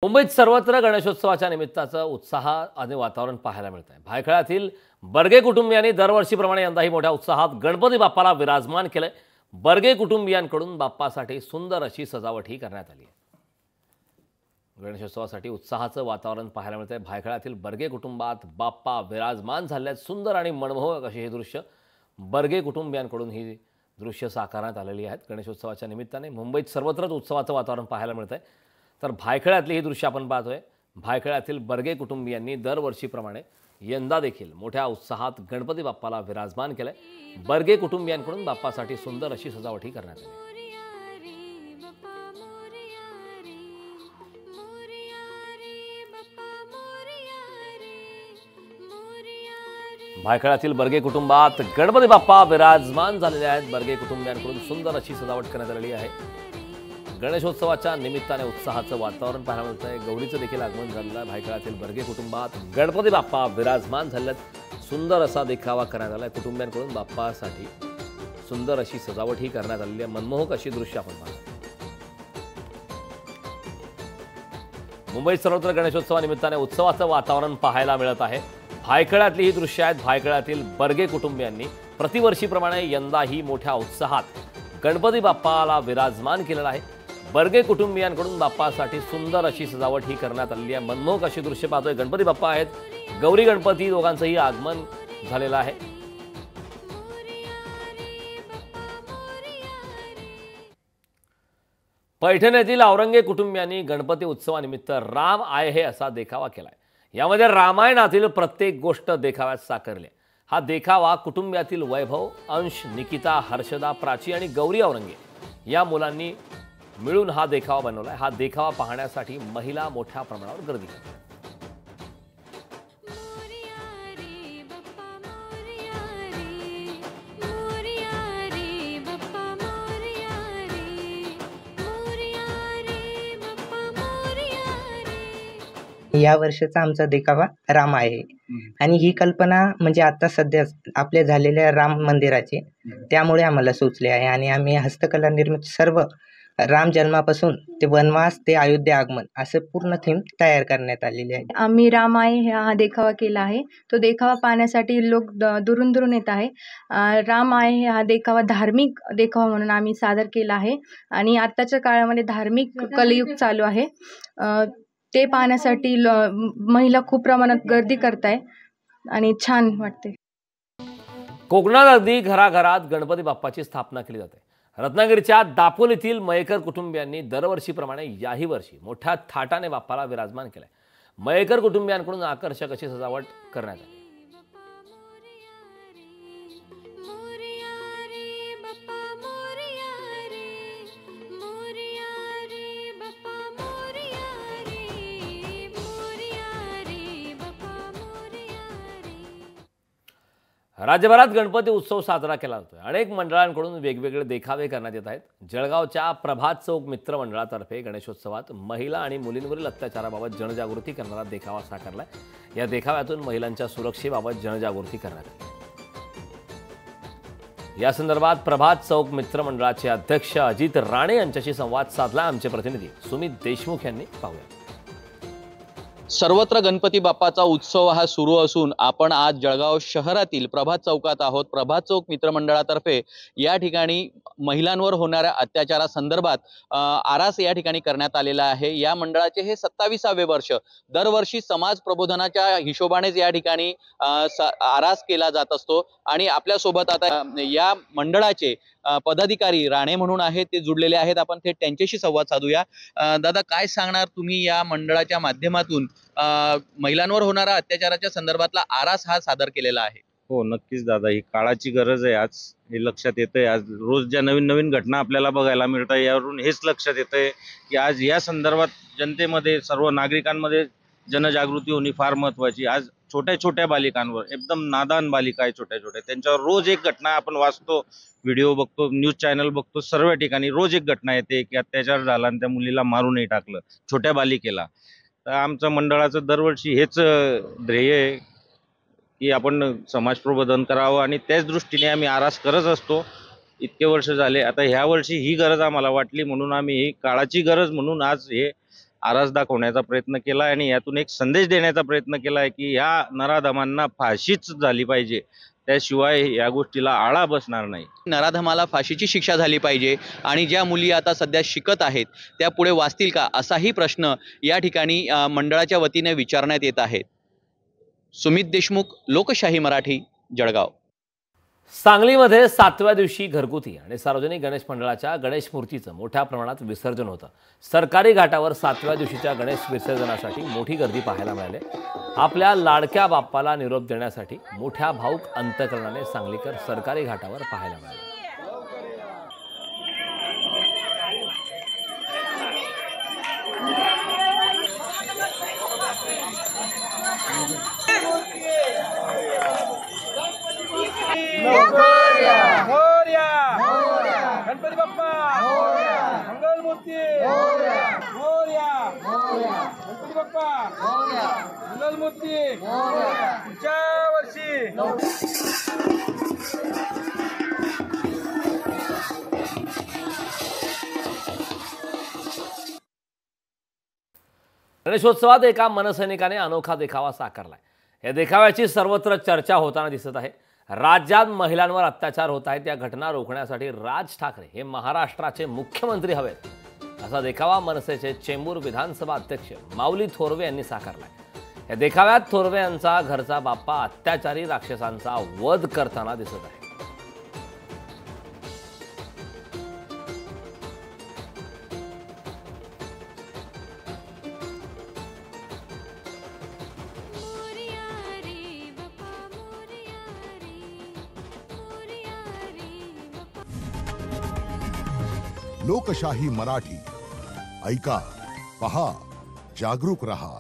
मुंबईत सर्वत्र गणेशोत्सवाच्या निमित्ताचं उत्साह आणि वातावरण पाहायला मिळत आहे। भायखळ्यातील बर्गे कुटुंबियांनी दरवर्षीप्रमाणे यंदाही मोठ्या उत्साहात गणपती बाप्पाला विराजमान केले। बर्गे कुटुंबियांकडून बाप्पासाठी सुंदर अशी सजावटही करण्यात आली आहे। गणेशोत्सवासाठी उत्साहाचं वातावरण पाहायला मिळत आहे। भायखळ्यातील बर्गे कुटुंबात बाप्पा विराजमान झाले आहेत। सुंदर आणि मनमोहक अशी हे दृश्य बर्गे कुटुंबियांकडून ही दृश्य साकारण्यात आलेली आहेत। गणेशोत्सवाच्या निमित्ताने मुंबईत सर्वत्रच उत्सवाचं वातावरण पाहायला मिळत आहे। तर भायखळ्यातली ही दृश्य आपण पाहतोय। भायखळ्यातील बर्गे कुटुंबियांनी दरवर्षीप्रमाणे यंदा देखील मोठ्या उत्साहात गणपती बाप्पाला विराजमान केले। बर्गे कुटुंबियांकडून बाप्पासाठी सुंदर अशी सजावटही करण्यात आली। भायखळ्यातील बर्गे कुटुंबात गणपती बाप्पा विराजमान झालेले आहेत। बर्गे कुटुंबियांकडून सुंदर अशी सजावट करण्यात आलेली आहे। गणेशोत्सवाच्या निमित्ताने उत्साहाचं वातावरण पाहायला मिळत आहे। गौरीचं देखील आगमन झालेलं आहे। भायखळ्यातील बर्गे कुटुंबात गणपती बाप्पा विराजमान झालेत। सुंदर असा देखावा करण्यात आला आहे। कुटुंबियांकडून बाप्पासाठी सुंदर अशी सजावटही करण्यात आलेली आहे। मनमोहक अशी दृश्य आपण पाहतो। मुंबईत सर्वत्र गणेशोत्सवानिमित्ताने उत्सवाचं वातावरण पाहायला मिळत आहे। भायखळ्यातली ही दृश्य आहेत। भायखळ्यातील बर्गे कुटुंबियांनी प्रतिवर्षीप्रमाणे यंदाही मोठ्या उत्साहात गणपती बाप्पाला विराजमान केलेलं आहे। बर्गे कुटुंबियांकडून बाप्पासाठी सुंदर अशी सजावट ही करण्यात आलेली आहे। मनमोहक अशी दृश्य पाहतोय। गणपती बाप्पा आहेत, गौरी गणपती दोघांचंही आगमन झालेलं आहे। पैठण येथील औरंगे कुटुंबियांनी गणपती उत्सवानिमित्त राम आये हे असा देखावा केलाय। यामध्ये रामायणातील प्रत्येक गोष्ट देखाव्यात साकारली। हा देखावा कुटुंबातील वैभव, अंश, निकिता, हर्षदा, प्राची आणि गौरी औरंगे या मुलांनी मिळून हा देखावा बनवलाय। हा देखावा पाहण्यासाठी महिला मोठ्या प्रमाणावर गर्दी करतात। या वर्षाचा आमचा देखावा राम आहे आणि ही कल्पना म्हणजे आता सध्या आपल्या झालेल्या राम मंदिराची त्यामुळे आम्हाला सुचले आहे आणि आम्ही हस्तकला निर्मित सर्व राम जन्मापासून ते वनवास ते अयोध्या आगमन असं पूर्ण थीम तयार करण्यात आलेली आहे। आम्ही राम आहे हा देखावा केला आहे। तो देखावा पाहण्यासाठी लोक दुरून दुरून येत आहे। राम आहे हा देखावा धार्मिक देखावा म्हणून आम्ही सादर केला आहे आणि आत्ताच्या काळामध्ये धार्मिक कलियुग चालू आहे। ते पाहण्यासाठी महिला खूप प्रमाणात गर्दी करताय आणि छान वाटते। कोकणात अगदी घराघरात गणपती बाप्पाची स्थापना केली जाते। रत्नागिरीच्या दापोलीतील मयेकर कुटुंबियांनी दरवर्षीप्रमाणे याही वर्षी मोठ्या थाटाने बाप्पाला विराजमान केलंय। मयेकर कुटुंबियांकडून आकर्षक अशी सजावट करण्यात आली। राज्यभरात गणपती उत्सव साजरा केला जातोय। अनेक मंडळांकडून वेगवेगळे देखावे करण्यात येत आहेत। जळगावच्या प्रभात चौक मित्र मंडळातर्फे गणेशोत्सवात महिला आणि मुलींवरील अत्याचाराबाबत जनजागृती करणारा देखावा साकारलाय। या देखाव्यातून महिलांच्या सुरक्षेबाबत जनजागृती करण्यात आली। या संदर्भात प्रभात चौक मित्र मंडळाचे अध्यक्ष अजित राणे यांच्याशी संवाद साधला आमचे प्रतिनिधी सुमित देशमुख यांनी। पाहूया। सर्वत्र गणपती बाप्पाचा उत्सव हा सुरू असून आपण आज जळगाव शहरातील प्रभात चौकात आहोत। प्रभात चौक मित्रमंडळातर्फे या ठिकाणी महिलांवर होणाऱ्या अत्याचारासंदर्भात आरास या ठिकाणी करण्यात आलेला आहे। या मंडळाचे हे 27वे वर्ष। दरवर्षी समाज प्रबोधनाच्या हिशोबानेच या ठिकाणी आरास केला जात असतो आणि आपल्यासोबत आता या मंडळाचे पदाधिकारी राणे म्हणून आहेत, ते जुडलेले आहेत। आपण थेट त्यांच्याशी संवाद साधूया। दादा, काय सांगणार तुम्ही या मंडळाच्या माध्यमातून महिलांवर होणारा अत्याचाराच्या संदर्भातला आरास हा सादर केलेला आहे? हो, नक्कीच दादा, ही काळाची गरज आहे। आज हे लक्षात येतंय। आज रोज ज्या नवीन नवीन घटना आपल्याला बघायला मिळतात यावरून हेच लक्षात येतंय की आज या संदर्भात जनतेमध्ये सर्व नागरिकांमध्ये जनजागृती होणे फार महत्त्वाची। आज छोट्या छोट्या बालिकांवर, एकदम नादान बालिका आहे छोट्या छोट्या, त्यांच्यावर रोज एक घटना आपण वाचतो, व्हिडिओ बघतो, न्यूज चॅनल बघतो, सर्व ठिकाणी रोज एक घटना येते की अत्याचार झाला आणि त्या मुलीला मारूनही टाकलं, छोट्या बालिकेला। तर आमचं मंडळाचं दरवर्षी हेच ध्येय आहे की आपण समाज प्रबोधन करावं आणि त्याच दृष्टीने आम्ही आरास करत असतो। इतके वर्ष झाले। आता ह्या वर्षी ही गरज आम्हाला वाटली म्हणून आम्ही ही काळाची गरज म्हणून आज हे आरास दाखवण्याचा प्रयत्न केला आहे आणि यातून एक संदेश देण्याचा प्रयत्न केला आहे की या नराधमांना फाशीच झाली पाहिजे, त्याशिवाय या गोष्टीला आळा बसणार नाही. नराधमाला फाशीची शिक्षा झाली पाहिजे आणि ज्या मुली आता सध्या शिकत आहेत त्या पुढे वाचतील का, असाही प्रश्न या ठिकाणी मंडळाच्या वतीने विचारण्यात येत आहेत. सुमित देशमुख, लोकशाही मराठी, जळगाव. सांगलीमध्ये 7व्या दिवशी घरगुती आणि सार्वजनिक गणेश मंडळाच्या गणेश मूर्तीचं मोठ्या प्रमाणात विसर्जन होतं. सरकारी घाटावर 7व्या दिवशीच्या गणेश विसर्जनासाठी मोठी गर्दी पाहायला मिळाली. आपल्या लाडक्या बाप्पाला निरोप देण्यासाठी मोठ्या भाऊक अंतकरणाने सांगलीकर सरकारी घाटावर पाहायला मिळाले. गणपती बाप्पा मंगलमूर्ती गणपती बाप्पा मंगलमूर्ती पुढच्या वर्षी. गणेशोत्सवात एका मनसैनिकाने अनोखा देखावा साकारलाय. या देखाव्याची सर्वत्र चर्चा होताना दिसत आहे. राज्यात महिलांवर अत्याचार होत आहेत, या घटना रोखण्यासाठी राज ठाकरे हे महाराष्ट्राचे मुख्यमंत्री हवेत, असा देखावा मनसेचे चेंबूर विधानसभा अध्यक्ष माऊली थोरवे यांनी साकारलाय. या देखाव्यात थोरवे यांचा घरचा बाप्पा अत्याचारी राक्षसांचा वध करताना दिसत आहे. लोकशाही मराठी, ऐका, पहा, जागरूक रहा.